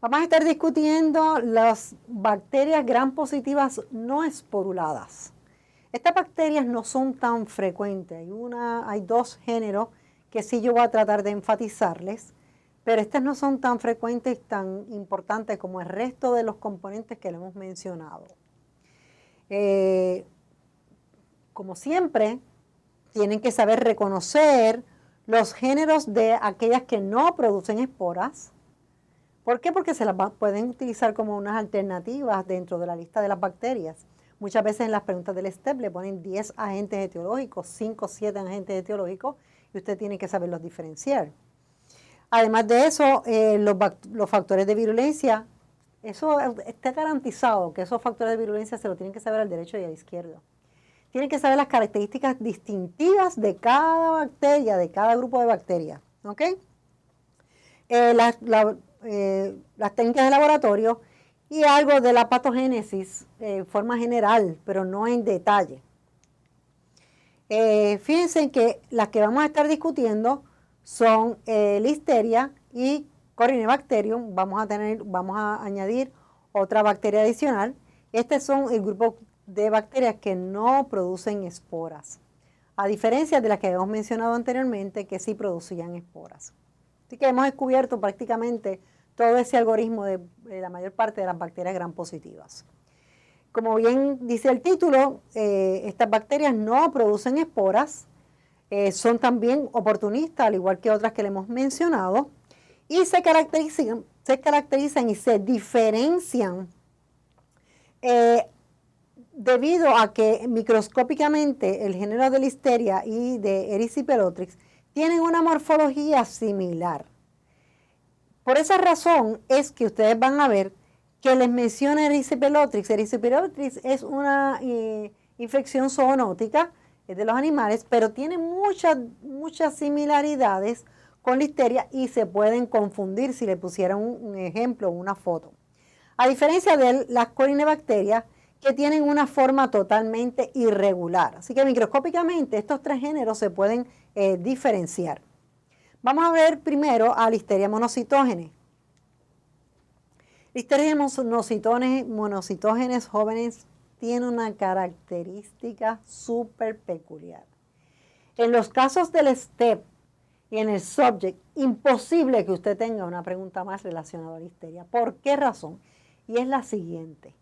Vamos a estar discutiendo las bacterias gram positivas no esporuladas. Estas bacterias no son tan frecuentes. Hay dos géneros que sí yo voy a tratar de enfatizarles, pero estas no son tan frecuentes y tan importantes como el resto de los componentes que le hemos mencionado. Como siempre, tienen que saber reconocer los géneros de aquellas que no producen esporas. ¿Por qué? Porque se las pueden utilizar como unas alternativas dentro de la lista de las bacterias. Muchas veces en las preguntas del STEP le ponen 10 agentes etiológicos, 5 o 7 agentes etiológicos, y usted tiene que saberlos diferenciar. Además de eso, los factores de virulencia, eso está garantizado que esos factores de virulencia se lo tienen que saber al derecho y al izquierdo. Tienen que saber las características distintivas de cada bacteria, de cada grupo de bacterias. ¿Ok? Las técnicas de laboratorio y algo de la patogénesis en forma general, pero no en detalle. Fíjense que las que vamos a estar discutiendo son Listeria y Corynebacterium. Vamos a añadir otra bacteria adicional. Estos son el grupo de bacterias que no producen esporas, a diferencia de las que hemos mencionado anteriormente que sí producían esporas. Así que hemos descubierto prácticamente todo ese algoritmo de la mayor parte de las bacterias gram positivas. Como bien dice el título, estas bacterias no producen esporas, son también oportunistas, al igual que otras que le hemos mencionado, y se caracterizan y se diferencian debido a que microscópicamente el género de Listeria y de Erysipelotrix tienen una morfología similar. Por esa razón es que ustedes van a ver que les menciona Erysipelotrix. Erysipelotrix es una infección zoonótica, es de los animales, pero tiene muchas similaridades con Listeria y se pueden confundir si le pusieran un ejemplo o una foto. A diferencia de las Corynebacterias, que tienen una forma totalmente irregular. Así que microscópicamente estos tres géneros se pueden diferenciar. Vamos a ver primero a Listeria monocytogenes. Listeria monocytogenes jóvenes tiene una característica súper peculiar. En los casos del STEP y en el subject, imposible que usted tenga una pregunta más relacionada a Listeria. ¿Por qué razón? Y es la siguiente.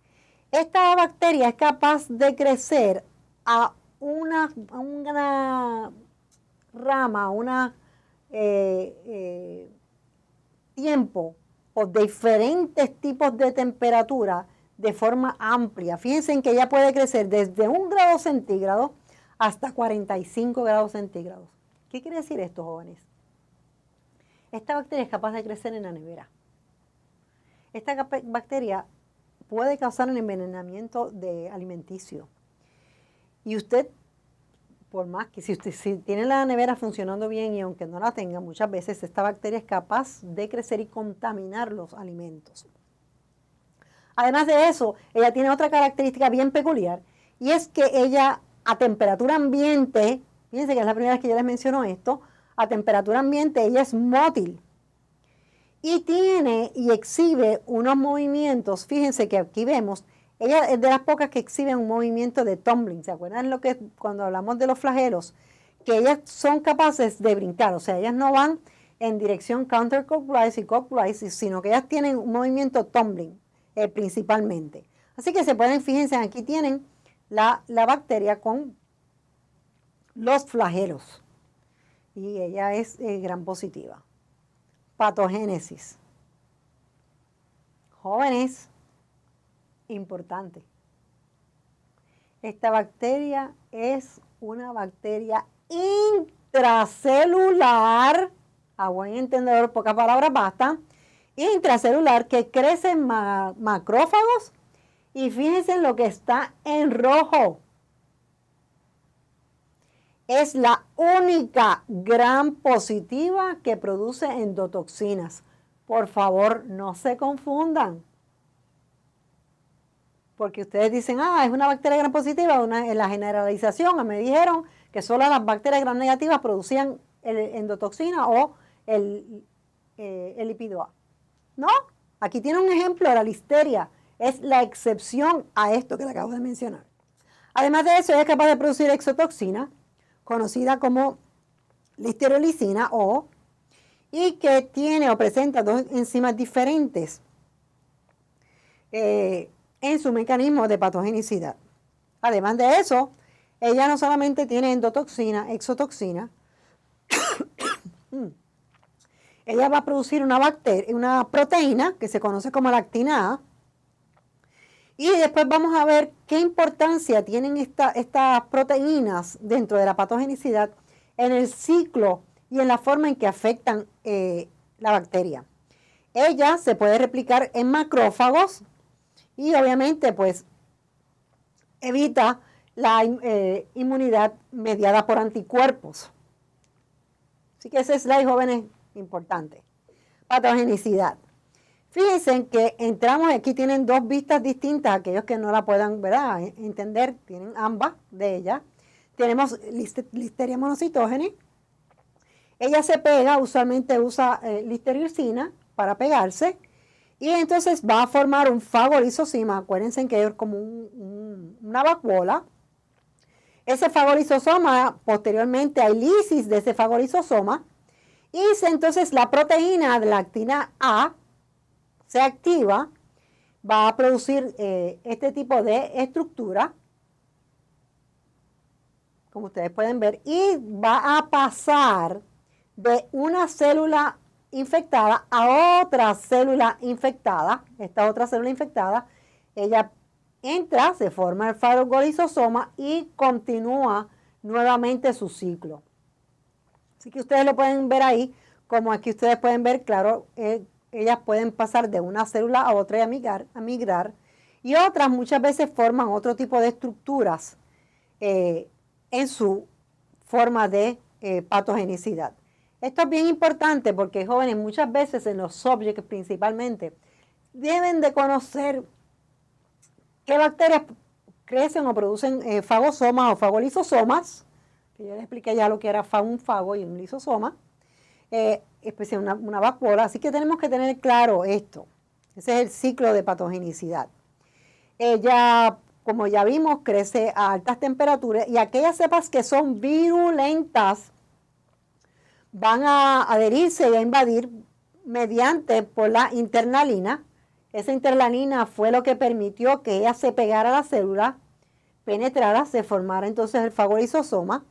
Esta bacteria es capaz de crecer a una rama, tiempo o diferentes tipos de temperatura de forma amplia. Fíjense en que ella puede crecer desde 1 grado centígrado hasta 45 grados centígrados. ¿Qué quiere decir esto, jóvenes? Esta bacteria es capaz de crecer en la nevera. Esta bacteria puede causar un envenenamiento alimenticio. Y usted, por más que si tiene la nevera funcionando bien y aunque no la tenga, muchas veces esta bacteria es capaz de crecer y contaminar los alimentos. Además de eso, ella tiene otra característica bien peculiar y es que ella a temperatura ambiente, fíjense que es la primera vez que yo les menciono esto, a temperatura ambiente ella es mótil. Y tiene y exhibe unos movimientos, fíjense que aquí vemos, ella es de las pocas que exhiben un movimiento de tumbling. ¿Se acuerdan lo que cuando hablamos de los flagelos? Que ellas son capaces de brincar, o sea, ellas no van en dirección counterclockwise y clockwise, sino que ellas tienen un movimiento tumbling principalmente. Así que se pueden, fíjense, aquí tienen la bacteria con los flagelos. Y ella es gram positiva. Patogénesis. Jóvenes, importante. Esta bacteria es una bacteria intracelular, a buen entendedor, pocas palabras bastan, intracelular que crece en macrófagos y fíjense en lo que está en rojo. Es la única gram positiva que produce endotoxinas. Por favor, no se confundan. Porque ustedes dicen, es una bacteria gram positiva. En la generalización me dijeron que solo las bacterias gram negativas producían endotoxina o el lípido A. ¿No? Aquí tiene un ejemplo, la listeria es la excepción a esto que le acabo de mencionar. Además de eso, ella es capaz de producir exotoxina, conocida como listeriolicina O, y que tiene o presenta dos enzimas diferentes en su mecanismo de patogenicidad. Además de eso, ella no solamente tiene endotoxina, exotoxina, ella va a producir una proteína que se conoce como lactina A, y después vamos a ver qué importancia tienen estas proteínas dentro de la patogenicidad en el ciclo y en la forma en que afectan la bacteria. Ella se puede replicar en macrófagos y obviamente pues evita la inmunidad mediada por anticuerpos. Así que ese slide, jóvenes, importante. Patogenicidad. Fíjense que entramos, aquí tienen dos vistas distintas, aquellos que no la puedan, ¿verdad?, entender, tienen ambas de ellas. Tenemos Listeria monocytogenes. Ella se pega, usualmente usa listeriosina para pegarse, y entonces va a formar un fagolisosoma. Acuérdense que es como una vacuola. Ese fagolisosoma, posteriormente hay lisis de ese fagolisosoma, y entonces la proteína de lactina A se activa, va a producir este tipo de estructura, como ustedes pueden ver, y va a pasar de una célula infectada a otra célula infectada. Esta otra célula infectada, ella entra, se forma el fagolisosoma y continúa nuevamente su ciclo. Así que ustedes lo pueden ver ahí, como aquí ustedes pueden ver, claro, ellas pueden pasar de una célula a otra y a migrar, y otras muchas veces forman otro tipo de estructuras en su forma de patogenicidad. Esto es bien importante porque, jóvenes, muchas veces en los subjects principalmente, deben de conocer qué bacterias crecen o producen fagosomas o fagolisosomas, que yo les expliqué ya lo que era un fago y un lisosoma, especialmente una vacuola. Así que tenemos que tener claro esto. Ese es el ciclo de patogenicidad. Ella, como ya vimos, crece a altas temperaturas, y aquellas cepas que son virulentas van a adherirse y a invadir mediante por la internalina. Esa internalina fue lo que permitió que ella se pegara a la célula, penetrara, se formara entonces el fagolisosoma.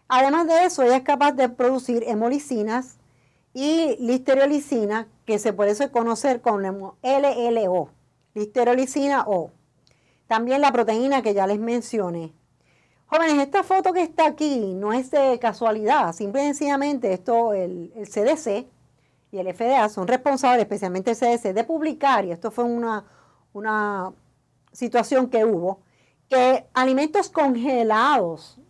Además de eso, ella es capaz de producir hemolicinas y listeriolicina, que se puede conocer como LLO, listeriolicina O. También la proteína que ya les mencioné. Jóvenes, esta foto que está aquí no es de casualidad, simple y sencillamente esto, el CDC y el FDA son responsables, especialmente el CDC, de publicar, y esto fue una situación que hubo, que alimentos congelados,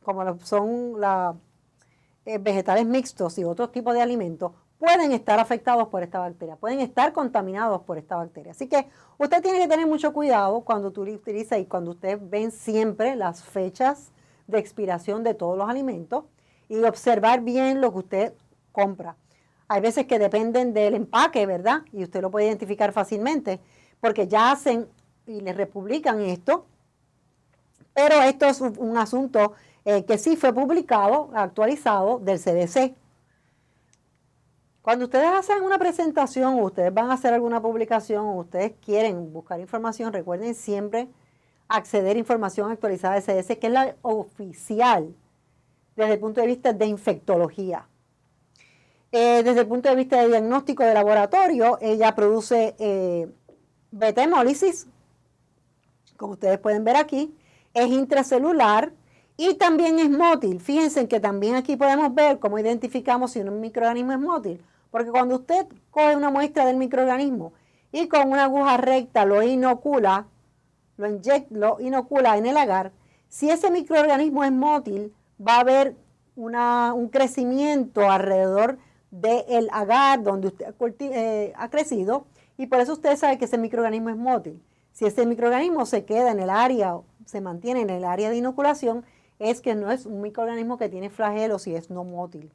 como son los vegetales mixtos y otros tipos de alimentos, pueden estar afectados por esta bacteria, pueden estar contaminados por esta bacteria. Así que usted tiene que tener mucho cuidado cuando tú utiliza y cuando ustedes ven siempre las fechas de expiración de todos los alimentos y observar bien lo que usted compra. Hay veces que dependen del empaque, ¿verdad? Y usted lo puede identificar fácilmente porque ya hacen y le republican esto, pero esto es un asunto que sí fue publicado, actualizado del CDC. Cuando ustedes hacen una presentación o ustedes van a hacer alguna publicación o ustedes quieren buscar información, recuerden siempre acceder a información actualizada del CDC, que es la oficial desde el punto de vista de infectología. Desde el punto de vista de diagnóstico de laboratorio, ella produce beta-hemólisis, como ustedes pueden ver aquí, es intracelular y también es mótil. Fíjense que también aquí podemos ver cómo identificamos si un microorganismo es mótil. Porque cuando usted coge una muestra del microorganismo y con una aguja recta lo inocula, lo inocula en el agar, si ese microorganismo es mótil, va a haber un crecimiento alrededor del agar donde usted ha crecido, y por eso usted sabe que ese microorganismo es mótil. Si ese microorganismo se queda en el área, se mantiene en el área de inoculación, es que no es un microorganismo que tiene flagelos y es no mótil.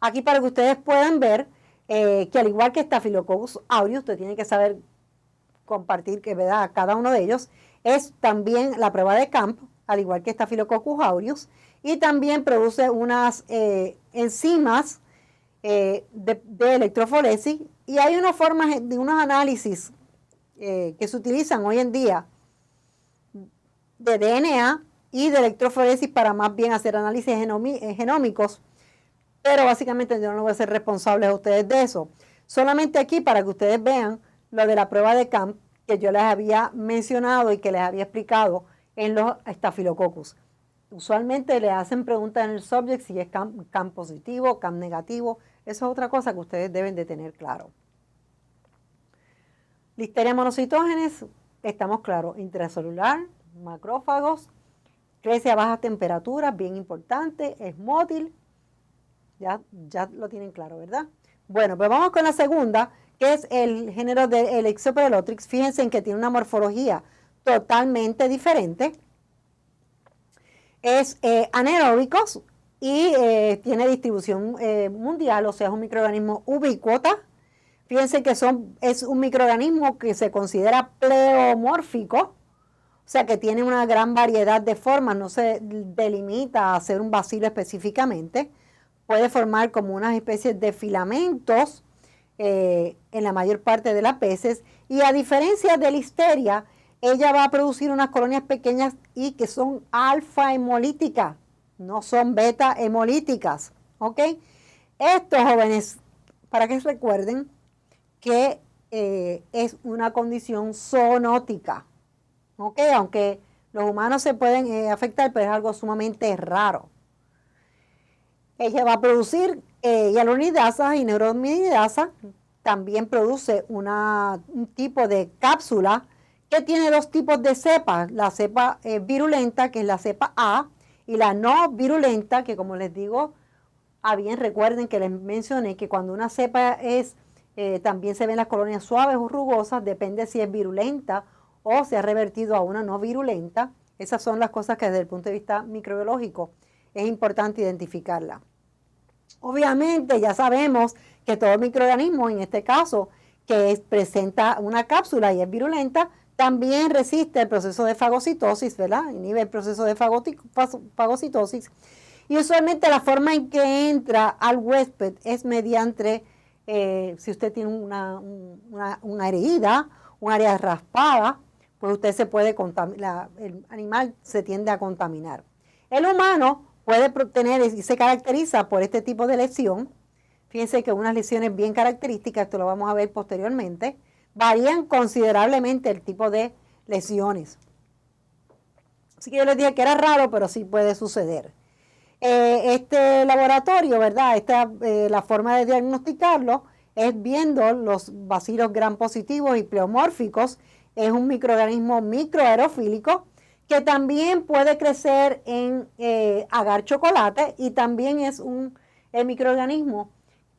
Aquí para que ustedes puedan ver que al igual que Staphylococcus aureus, usted tiene que saber compartir que ¿verdad? Cada uno de ellos, es también la prueba de Camp, al igual que Staphylococcus aureus, y también produce unas enzimas de electroforesis, y hay unas formas de unos análisis que se utilizan hoy en día de DNA y de electroforesis para más bien hacer análisis genómicos, pero básicamente yo no voy a ser responsable a ustedes de eso. Solamente aquí para que ustedes vean lo de la prueba de Camp que yo les había mencionado y que les había explicado en los Staphylococcus. Usualmente le hacen preguntas en el subject si es CAM positivo, CAM negativo. Eso es otra cosa que ustedes deben de tener claro. Listeria monocitógenes, estamos claros, intracelular, macrófagos, crece a bajas temperaturas, bien importante, es mótil. Ya lo tienen claro, ¿verdad? Bueno, pues vamos con la segunda, que es el género de Elixopelotrix. Fíjense en que tiene una morfología totalmente diferente. Es anaeróbicos y tiene distribución mundial, o sea, es un microorganismo ubícuota. Fíjense que es un microorganismo que se considera pleomórfico, o sea, que tiene una gran variedad de formas, no se delimita a ser un bacilo específicamente. Puede formar como unas especies de filamentos en la mayor parte de las veces, y a diferencia de Listeria, ella va a producir unas colonias pequeñas y que son alfa hemolíticas, no son beta hemolíticas, ¿ok? Estos jóvenes, para que recuerden que es una condición zoonótica, ¿ok? Aunque los humanos se pueden afectar, pero es algo sumamente raro. Ella va a producir hialuronidasa y neuraminidasa. También produce un tipo de cápsula que tiene dos tipos de cepas. La cepa virulenta, que es la cepa A, y la no virulenta, que como les digo, bien recuerden que les mencioné que cuando una cepa también se ven las colonias suaves o rugosas, depende si es virulenta o se ha revertido a una no virulenta. Esas son las cosas que desde el punto de vista microbiológico es importante identificarla. Obviamente ya sabemos que todo microorganismo, en este caso, que presenta una cápsula y es virulenta, también resiste el proceso de fagocitosis, ¿verdad? Inhibe el proceso de fagocitosis. Y usualmente la forma en que entra al huésped es mediante, si usted tiene una herida, un área raspada, pues usted se puede contaminar, el animal se tiende a contaminar. El humano puede tener y se caracteriza por este tipo de lesión. Fíjense que unas lesiones bien características, esto lo vamos a ver posteriormente, varían considerablemente el tipo de lesiones. Así que yo les dije que era raro, pero sí puede suceder. Este laboratorio, ¿verdad? La forma de diagnosticarlo es viendo los bacilos gram positivos y pleomórficos. Es un microorganismo microaerofílico que también puede crecer en agar chocolate, y también es un microorganismo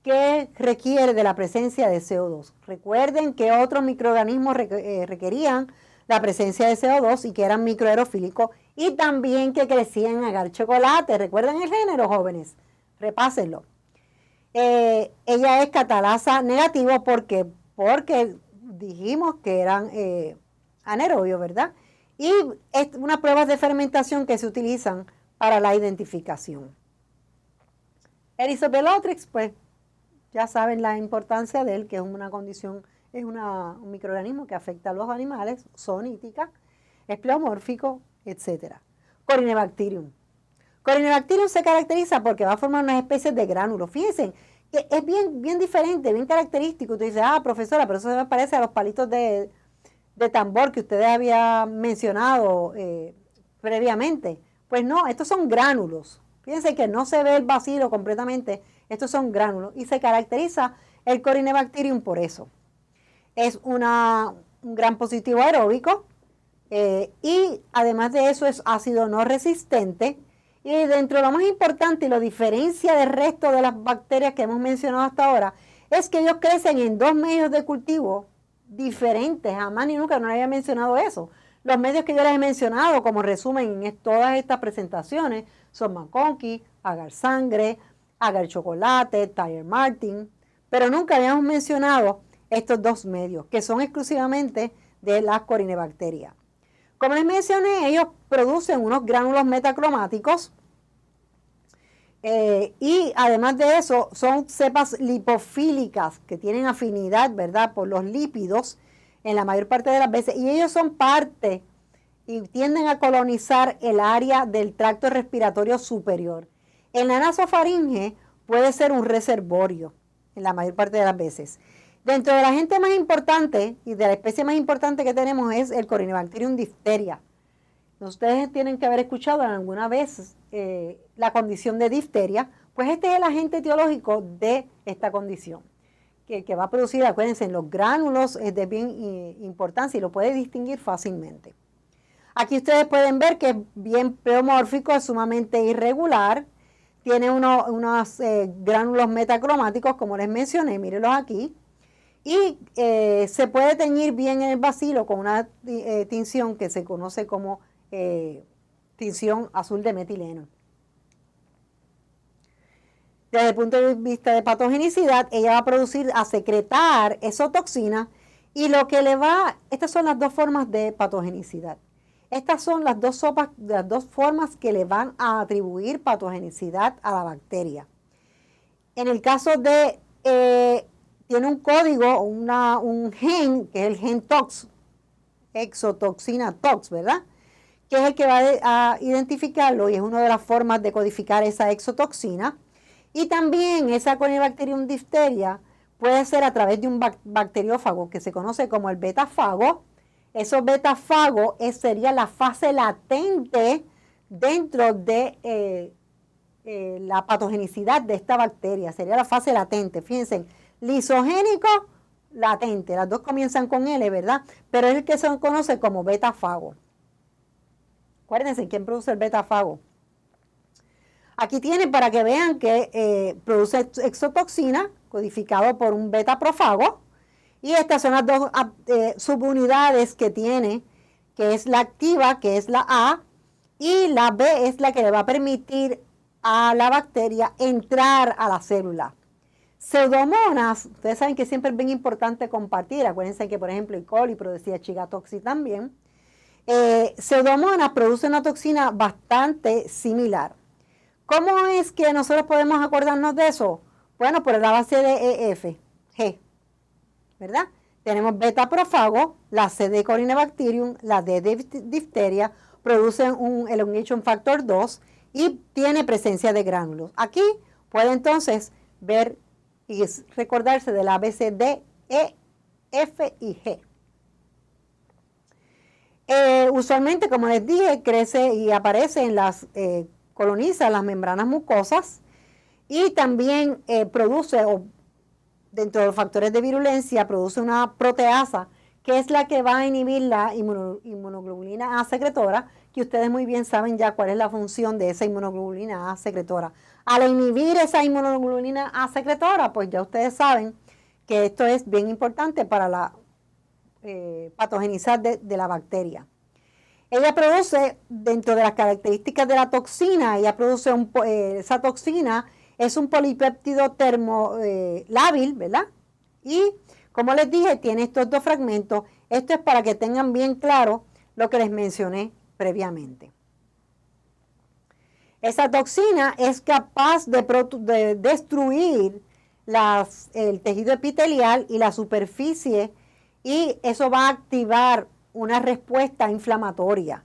que requiere de la presencia de CO2. Recuerden que otros microorganismos requerían la presencia de CO2 y que eran microaerofílicos, y también que crecían en agar chocolate. ¿Recuerdan el género, jóvenes? Repásenlo. Ella es catalasa negativo porque dijimos que eran anaerobios, ¿verdad? Y es unas pruebas de fermentación que se utilizan para la identificación. Elixopelotrix, pues ya saben la importancia de él, que es una condición, es un microorganismo que afecta a los animales, zoonítica, es pleomórfico, etc. Corynebacterium. Corynebacterium se caracteriza porque va a formar unas especies de gránulos. Fíjense que es bien diferente, bien característico. Usted dice, profesora, pero eso me parece a los palitos de tambor que ustedes habían mencionado previamente. Pues no, estos son gránulos. Fíjense que no se ve el bacilo completamente, estos son gránulos, y se caracteriza el Corynebacterium por eso. Es un gran positivo aeróbico, y además de eso es ácido no resistente, y dentro de lo más importante y lo diferencia del resto de las bacterias que hemos mencionado hasta ahora, es que ellos crecen en dos medios de cultivo diferentes. Jamás ni nunca no les había mencionado eso. Los medios que yo les he mencionado como resumen en todas estas presentaciones son McConkey, agar sangre, agar chocolate, Tire Martin, pero nunca habíamos mencionado estos dos medios, que son exclusivamente de las corinebacterias. Como les mencioné, ellos producen unos gránulos metacromáticos y además de eso son cepas lipofílicas que tienen afinidad, ¿verdad?, por los lípidos en la mayor parte de las veces, y ellos son parte y tienden a colonizar el área del tracto respiratorio superior. En la nasofaringe puede ser un reservorio en la mayor parte de las veces. Dentro de la gente más importante y de la especie más importante que tenemos es el Corynebacterium diphtheria. Ustedes tienen que haber escuchado alguna vez la condición de difteria, pues este es el agente etiológico de esta condición, que va a producir, acuérdense, en los gránulos es de bien importancia y lo puede distinguir fácilmente. Aquí ustedes pueden ver que es bien pleomórfico, es sumamente irregular, tiene unos gránulos metacromáticos, como les mencioné, mírenlos aquí, y se puede teñir bien en el bacilo con una tinción que se conoce como tinción azul de metileno. Desde el punto de vista de patogenicidad, ella va a producir, a secretar exotoxina, y lo que le va, estas son las dos formas de patogenicidad. Estas son las dos formas que le van a atribuir patogenicidad a la bacteria. En el caso de, tiene un código, un gen, que es el gen TOX, exotoxina TOX, ¿verdad?, que es el que va a identificarlo y es una de las formas de codificar esa exotoxina. Y también esa Corynebacterium diphtheria puede ser a través de un bacteriófago que se conoce como el betafago. Esos betafagos sería la fase latente dentro de la patogenicidad de esta bacteria, sería la fase latente. Fíjense, lisogénico, latente, las dos comienzan con L, ¿verdad? Pero es el que se conoce como betafago. Acuérdense, ¿quién produce el betafago? Aquí tienen para que vean que produce exotoxina, codificado por un betaprofago, y estas son las dos subunidades que tiene, que es la activa, que es la A, y la B es la que le va a permitir a la bacteria entrar a la célula. Pseudomonas, ustedes saben que siempre es bien importante compartir, acuérdense que por ejemplo E. coli producía Chigatoxi también. Pseudomonas produce una toxina bastante similar. ¿Cómo es que nosotros podemos acordarnos de eso? Bueno, por la base de EF, G, ¿verdad? Tenemos betaprofago, la C de Corynebacterium, la D de difteria, producen un elongation factor 2 y tiene presencia de gránulos. Aquí puede entonces ver y recordarse de la ABCD, E, F y G. Usualmente, como les dije, crece y aparece en las, coloniza las membranas mucosas y también produce, o dentro de los factores de virulencia, produce una proteasa que es la que va a inhibir la inmunoglobulina A secretora, que ustedes muy bien saben ya cuál es la función de esa inmunoglobulina A secretora. Al inhibir esa inmunoglobulina A secretora, pues ya ustedes saben que esto es bien importante para la patogenizar de la bacteria. Ella produce, dentro de las características de la toxina, ella produce esa toxina es un polipéptido termolábil, ¿verdad? Y como les dije, tiene estos dos fragmentos. Esto es para que tengan bien claro lo que les mencioné previamente. Esa toxina es capaz de destruir el tejido epitelial y la superficie, y eso va a activar una respuesta inflamatoria.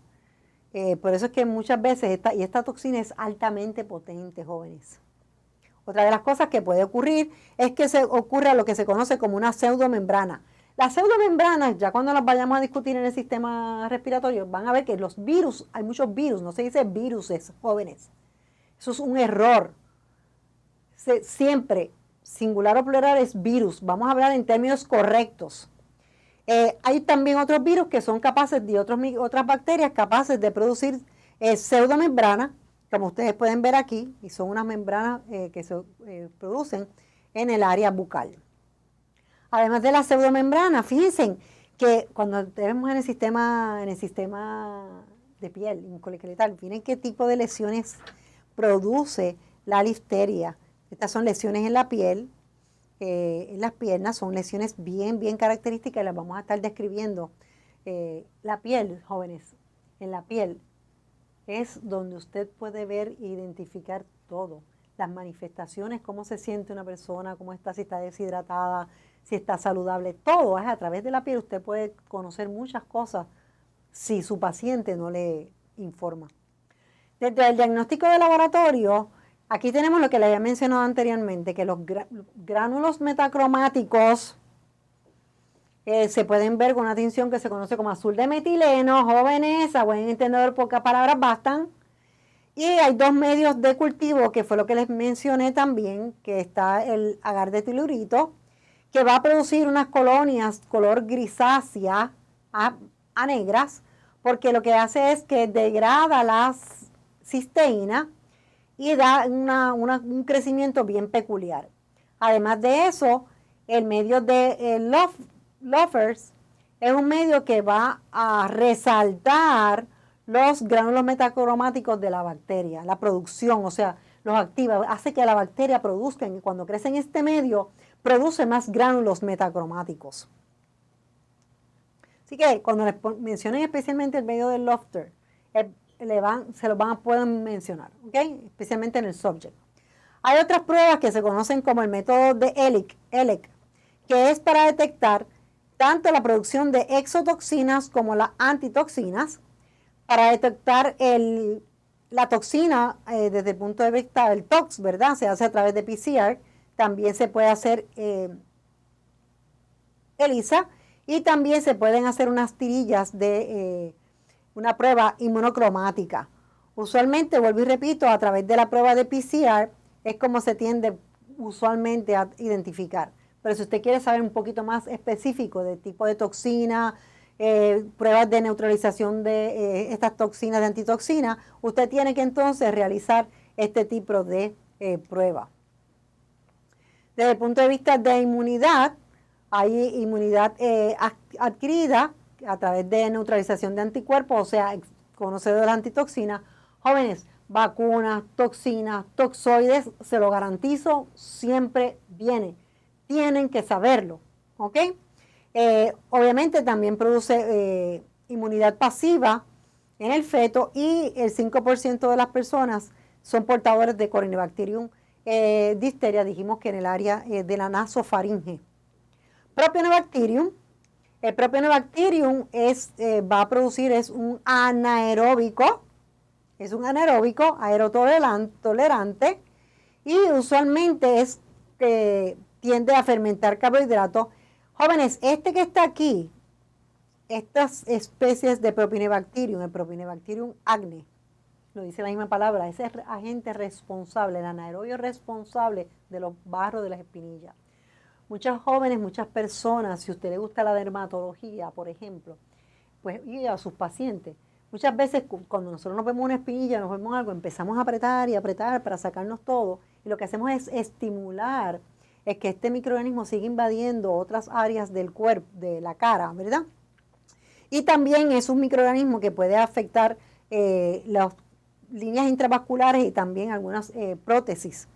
Por eso es que muchas veces esta toxina es altamente potente, jóvenes. Otra de las cosas que puede ocurrir es que ocurra lo que se conoce como una pseudomembrana. Las pseudomembranas, ya cuando las vayamos a discutir en el sistema respiratorio, van a ver que los virus, hay muchos virus, no se dice viruses, jóvenes. Eso es un error. Siempre, singular o plural es virus. Vamos a hablar en términos correctos. Hay también otros virus que son capaces de otras bacterias capaces de producir pseudomembranas, como ustedes pueden ver aquí, y son unas membranas que se producen en el área bucal. Además de la pseudomembrana, fíjense que cuando vemos en el sistema de piel, musculoesqueletal, miren qué tipo de lesiones produce la difteria. Estas son lesiones en la piel en las piernas, son lesiones bien características y las vamos a estar describiendo. La piel, jóvenes, en la piel es donde usted puede ver e identificar todo. Las manifestaciones, cómo se siente una persona, cómo está, si está deshidratada, si está saludable, todo es a través de la piel. Usted puede conocer muchas cosas si su paciente no le informa. Desde el diagnóstico de laboratorio, aquí tenemos lo que le había mencionado anteriormente, que los gránulos metacromáticos se pueden ver con una tinción que se conoce como azul de metileno. Jóvenes, a buen entendedor, pocas palabras bastan. Y hay dos medios de cultivo, que fue lo que les mencioné también, que está el agar de telurito, que va a producir unas colonias color grisácea a negras, porque lo que hace es que degrada la cisteína y da un crecimiento bien peculiar. Además de eso, el medio de Loeffers es un medio que va a resaltar los gránulos metacromáticos de la bacteria, la producción, o sea, los activa, hace que la bacteria produzca, y cuando crece en este medio, produce más gránulos metacromáticos. Así que cuando les mencionen especialmente el medio del Loeffler, se lo pueden mencionar, ¿ok? Especialmente en el subject. Hay otras pruebas que se conocen como el método de ELEC, que es para detectar tanto la producción de exotoxinas como las antitoxinas, para detectar la toxina desde el punto de vista del TOX, ¿verdad? Se hace a través de PCR, también se puede hacer ELISA, y también se pueden hacer unas tirillas de una prueba inmunocromática. Usualmente, vuelvo y repito, a través de la prueba de PCR es como se tiende usualmente a identificar. Pero si usted quiere saber un poquito más específico del tipo de toxina, pruebas de neutralización de estas toxinas, de antitoxina, usted tiene que entonces realizar este tipo de prueba. Desde el punto de vista de inmunidad, hay inmunidad adquirida a través de neutralización de anticuerpos, o sea, conocedor de las antitoxinas. Jóvenes, vacunas, toxinas, toxoides, se lo garantizo, siempre viene. Tienen que saberlo, ¿ok? Obviamente también produce inmunidad pasiva en el feto, y el 5% de las personas son portadores de Corynebacterium difteria, dijimos que en el área de la nasofaringe. Propionibacterium. El Propionibacterium va a producir, es un anaeróbico, aerotolerante, y usualmente tiende a fermentar carbohidratos. Jóvenes, este que está aquí, estas especies de Propionibacterium, el Propionibacterium acnes, lo dice la misma palabra, ese es agente responsable, el anaerobio responsable de los barros de las espinillas. Muchos jóvenes, muchas personas, si a usted le gusta la dermatología, por ejemplo, pues y a sus pacientes, muchas veces cuando nosotros nos vemos una espinilla, nos vemos algo, empezamos a apretar y apretar para sacarnos todo, y lo que hacemos es estimular es que este microorganismo siga invadiendo otras áreas del cuerpo, de la cara, ¿verdad? Y también es un microorganismo que puede afectar las líneas intravasculares y también algunas prótesis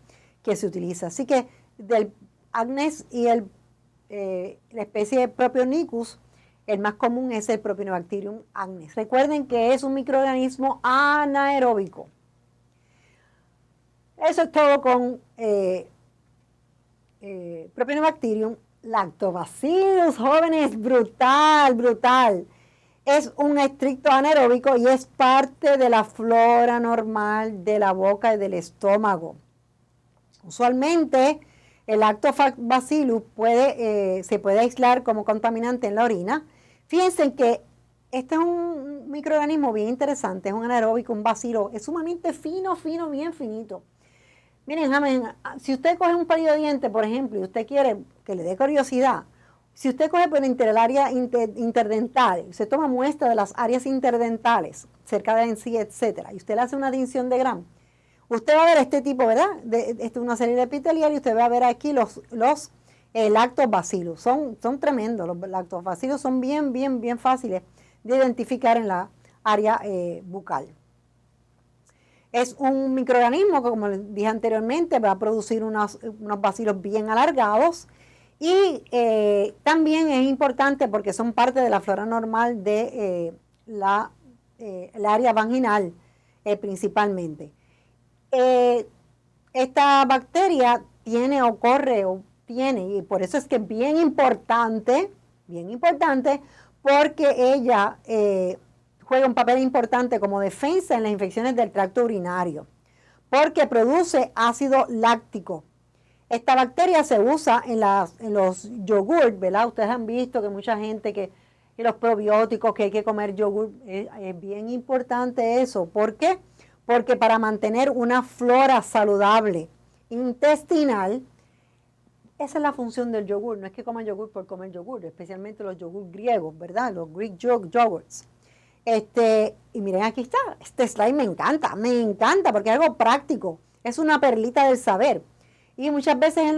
que se utilizan. Así que del acnes y la especie de Propionicus, el más común es el Propionibacterium acnes. Recuerden que es un microorganismo anaeróbico. Eso es todo con Propionibacterium. Lactobacillus, jóvenes, brutal. Es un estricto anaeróbico y es parte de la flora normal de la boca y del estómago. Usualmente el Lactobacillus se puede aislar como contaminante en la orina. Fíjense que este es un microorganismo bien interesante, es un anaeróbico, un bacilo, es sumamente fino, bien finito. Miren, si usted coge un palillo de diente, por ejemplo, y usted quiere que le dé curiosidad, si usted coge por el área interdental, usted toma muestra de las áreas interdentales, cerca de la encía, etcétera, y usted le hace una tinción de Gram, usted va a ver este tipo, ¿verdad? Una serie de epitelial, y usted va a ver aquí los lactobacillus. Son tremendos, los lactobacillus son bien fáciles de identificar en la área bucal. Es un microorganismo que, como les dije anteriormente, va a producir unos bacilos bien alargados y también es importante porque son parte de la flora normal de el área vaginal principalmente. Esta bacteria tiene y por eso es que es bien importante, porque ella juega un papel importante como defensa en las infecciones del tracto urinario, porque produce ácido láctico. Esta bacteria se usa en los yogurt, ¿verdad? Ustedes han visto que mucha gente que los probióticos, que hay que comer yogur, es bien importante eso. ¿Por qué? Porque para mantener una flora saludable intestinal, esa es la función del yogur. No es que coman yogur por comer yogur, especialmente los yogur griegos, ¿verdad? Los Greek yogurts. Y miren, aquí está, este slide me encanta porque es algo práctico, es una perlita del saber. Y muchas veces en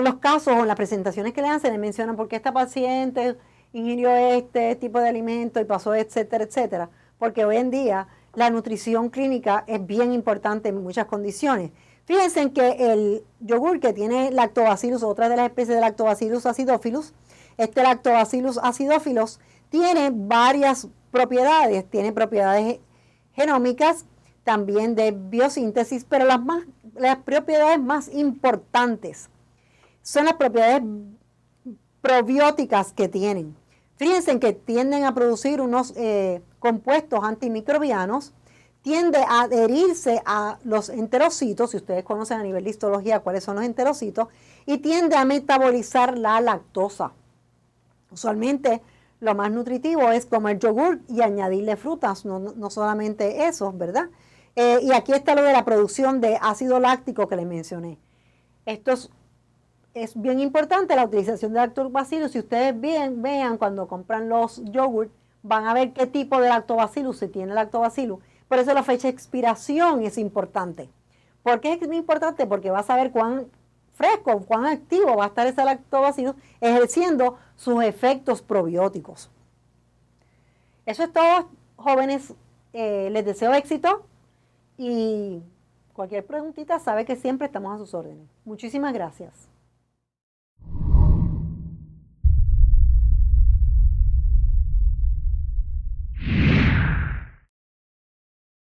los casos o en las presentaciones que le dan se le mencionan por qué esta paciente ingirió este tipo de alimento y pasó, etcétera, etcétera. Porque hoy en día la nutrición clínica es bien importante en muchas condiciones. Fíjense en que el yogur que tiene lactobacillus, otra de las especies de lactobacillus acidophilus, este lactobacillus acidophilus tiene varias propiedades, tiene propiedades genómicas, también de biosíntesis, pero las propiedades más importantes son las propiedades probióticas que tienen. Fíjense en que tienden a producir unos compuestos antimicrobianos, tiende a adherirse a los enterocitos, si ustedes conocen a nivel de histología cuáles son los enterocitos, y tiende a metabolizar la lactosa. Usualmente lo más nutritivo es comer yogur y añadirle frutas, no solamente eso, ¿verdad? Y aquí está lo de la producción de ácido láctico que les mencioné. Esto es bien importante, la utilización de lactobacillus. Si ustedes vean cuando compran los yogurt, van a ver qué tipo de lactobacillus, si tiene lactobacillus. Por eso la fecha de expiración es importante. ¿Por qué es importante? Porque vas a ver cuán fresco, cuán activo va a estar ese lactobacillus ejerciendo sus efectos probióticos. Eso es todo, jóvenes. Les deseo éxito y cualquier preguntita sabe que siempre estamos a sus órdenes. Muchísimas gracias.